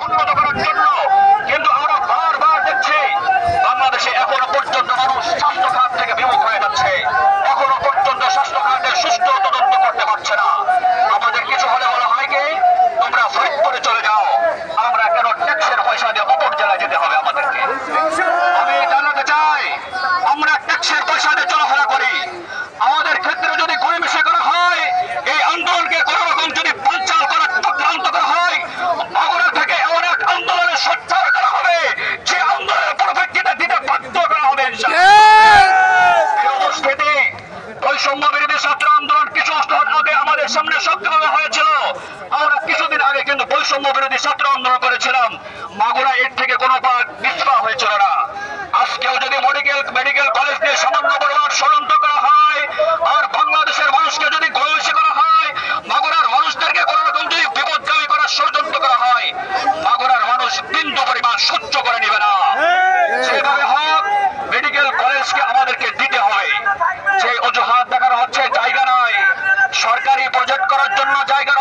উন্নত করার জন্য। কিন্তু আমরা বারবার দেখছি বাংলাদেশে এখনো পর্যন্ত মানুষ স্বাস্থ্য খাত থেকে বিমুখ হয়ে যাচ্ছে, এখনো পর্যন্ত স্বাস্থ্য খাতের সুষ্ঠু তদন্ত করতে পারছে না। আমাদের কিছু হলে বলা হয় কি, তোমরা ফরিদপুরে চলে যাও, আমরা কেন ট্যাক্সের পয়সা দিয়ে অপর জেলায় যেতে হবে আমাদেরকে? আমি জানাতে চাই, আমরা ট্যাক্সের পয়সা দিয়ে চলাফেরা করি, আমাদের ক্ষেত্রে যদি গরিমিশে করা হয়, এই আন্দোলনকে কোন রকম যদি বানচাল করার চক্রান্ত করা হয়, মাগুরা থেকে এমন এক আন্দোলনের সোচ্চার করা হবে যে আন্দোলনের পরিপ্রেক্ষিতে দিতে বাধ্য করা হবে। এই উপস্থিতি বৈষম্য বিরোধী ছাত্র আন্দোলন কিছু আগে আমাদের সামনে সক্রিয়ভাবে হয়েছিল। আমরা কিছুদিন আগে কিন্তু বৈষম্য বিরোধী ছাত্র আন্দোলন করেছিলাম, মাগুরা এর থেকে কোনো পিছপা হয়েছিল না। আজকেও যদি মেডিকেল কলেজ নিয়ে সামান্য পরিমাণ ষড়যন্ত্র করা হয়, আর বাংলাদেশের মানুষকে যদি গরিমিশে করা হয়, মাগুরার মানুষদেরকে কোন রকম যদি বিপদগামী করার ষড়যন্ত্র করা হয়, মাগুরার মানুষ বিন্দু পরিমাণ সহ্য করে নিবে না। যেভাবে হোক মেডিকেল কলেজকে আমাদেরকে দিতে হবে। যে অজুহাত দেখানো হচ্ছে জায়গা নয়, সরকারি প্রজেক্ট করার জন্য জায়গা